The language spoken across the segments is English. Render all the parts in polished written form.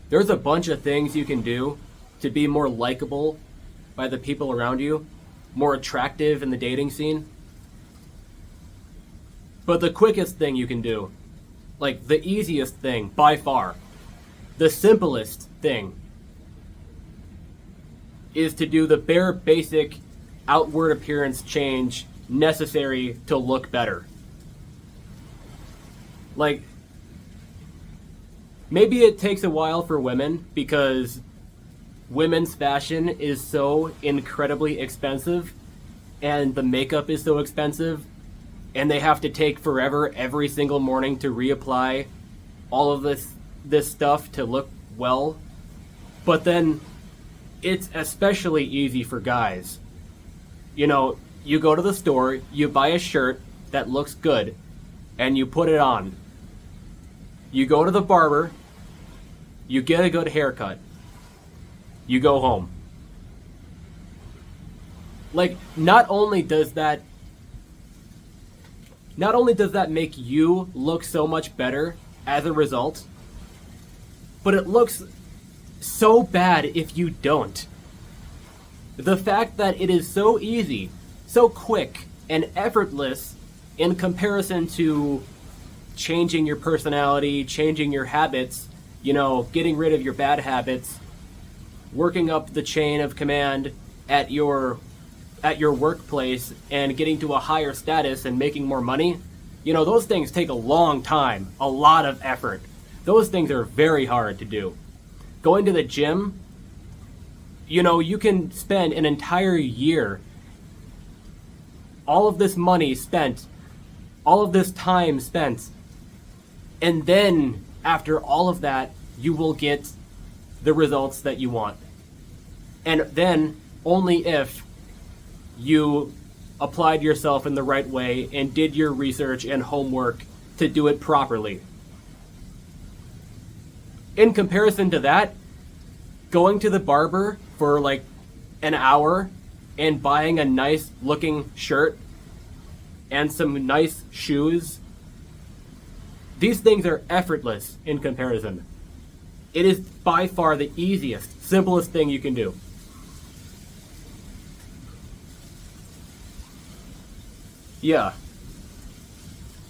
There's a bunch of things you can do to be more likable by the people around you, more attractive in the dating scene. But the quickest thing you can do, like the easiest thing by far, the simplest thing, is to do the bare basic outward appearance change necessary to look better. Like, maybe it takes a while for women because women's fashion is so incredibly expensive and the makeup is so expensive and they have to take forever every single morning to reapply all of this stuff to look well. But then it's especially easy for guys. You know, you go to the store, you buy a shirt that looks good, and you put it on. You go to the barber, you get a good haircut, you go home. Like, not only does that make you look so much better as a result, but it looks so bad if you don't. The fact that it is so easy, so quick, and effortless in comparison to changing your personality, changing your habits, you know, getting rid of your bad habits, working up the chain of command at your workplace and getting to a higher status and making more money, you know, those things take a long time, a lot of effort. Those things are very hard to do. Going to the gym, you know, you can spend an entire year, all of this money spent, all of this time spent, and then after all of that, you will get the results that you want. And then only if you applied yourself in the right way and did your research and homework to do it properly. In comparison to that, going to the barber for like an hour and buying a nice looking shirt and some nice shoes, these things are effortless in comparison. It is by far the easiest, simplest thing you can do. Yeah,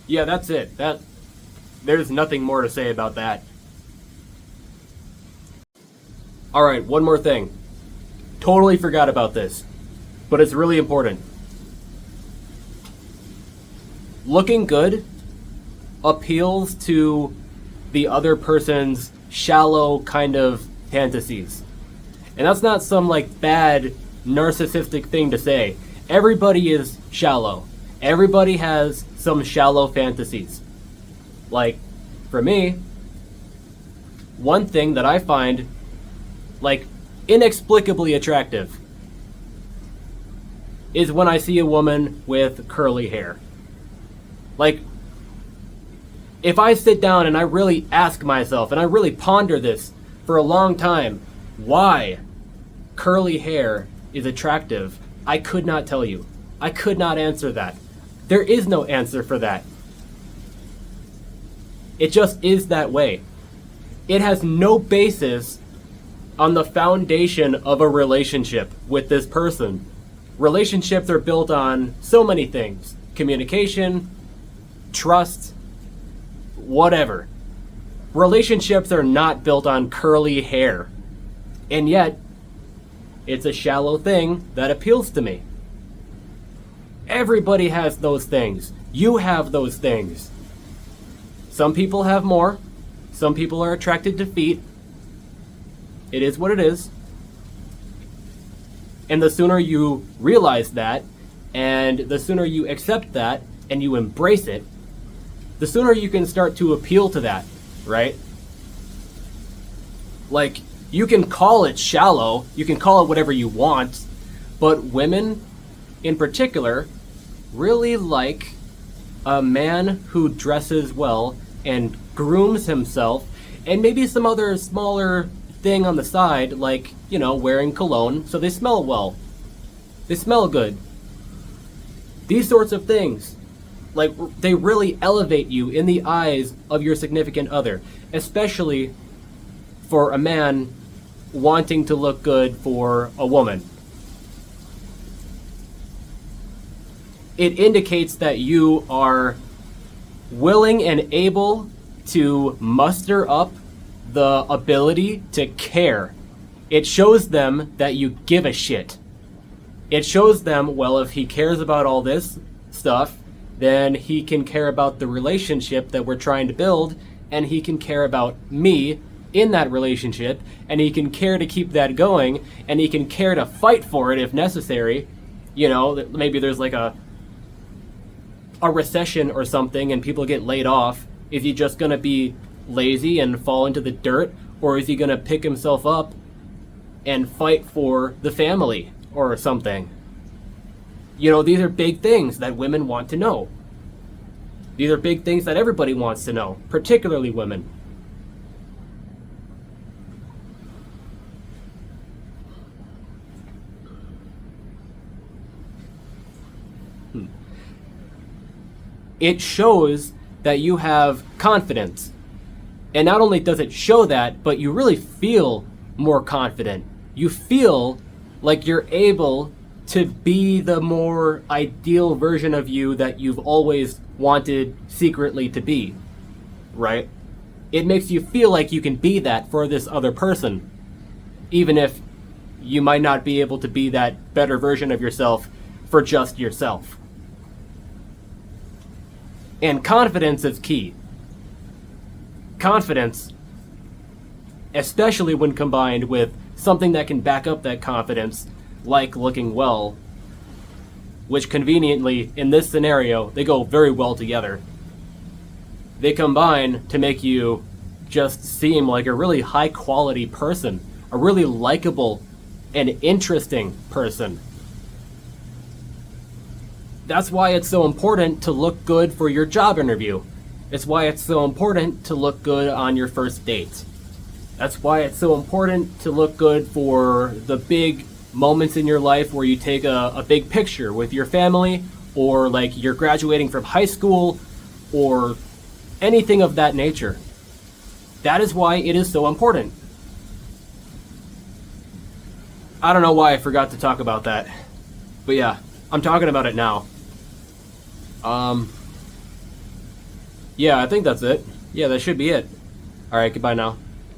that's it. There's nothing more to say about that. Alright, one more thing. Totally forgot about this, but it's really important. Looking good appeals to the other person's shallow kind of fantasies. And that's not some like bad narcissistic thing to say. Everybody is shallow. Everybody has some shallow fantasies. Like, for me, one thing that I find like inexplicably attractive is when I see a woman with curly hair. Like, if I sit down and I really ask myself and I really ponder this for a long time, why curly hair is attractive, I could not tell you. I could not answer that. There is no answer for that. It just is that way. It has no basis on the foundation of a relationship with this person. Relationships are built on so many things. Communication, trust, whatever. Relationships are not built on curly hair. And yet, it's a shallow thing that appeals to me. Everybody has those things. You have those things. Some people have more. Some people are attracted to feet. It is what it is. And the sooner you realize that, and the sooner you accept that, and you embrace it, the sooner you can start to appeal to that, right? Like, you can call it shallow, you can call it whatever you want, but women, in particular, really like a man who dresses well and grooms himself, and maybe some other smaller thing on the side, like, you know, wearing cologne, so they smell well. They smell good. These sorts of things, like, they really elevate you in the eyes of your significant other, especially for a man wanting to look good for a woman. It indicates that you are willing and able to muster up the ability to care. It shows them that you give a shit. It shows them, well, if he cares about all this stuff, then he can care about the relationship that we're trying to build, and he can care about me in that relationship, and he can care to keep that going, and he can care to fight for it if necessary. You know, maybe there's like a recession or something and people get laid off. Is he just going to be lazy and fall into the dirt, or is he going to pick himself up and fight for the family or something? You know, these are big things that women want to know. These are big things that everybody wants to know, particularly women. It shows that you have confidence. And not only does it show that, but you really feel more confident. You feel like you're able to be the more ideal version of you that you've always wanted secretly to be, right? It makes you feel like you can be that for this other person, even if you might not be able to be that better version of yourself for just yourself. And confidence is key. Confidence, especially when combined with something that can back up that confidence, like looking well, which conveniently, in this scenario, they go very well together. They combine to make you just seem like a really high quality person, a really likable and interesting person. That's why it's so important to look good for your job interview. It's why it's so important to look good on your first date. That's why it's so important to look good for the big moments in your life where you take a big picture with your family, or like you're graduating from high school, or anything of that nature. That is why it is so important. I don't know why I forgot to talk about that, but yeah, I'm talking about it now. Yeah, I think that's it. Yeah, that should be it. Alright, goodbye now.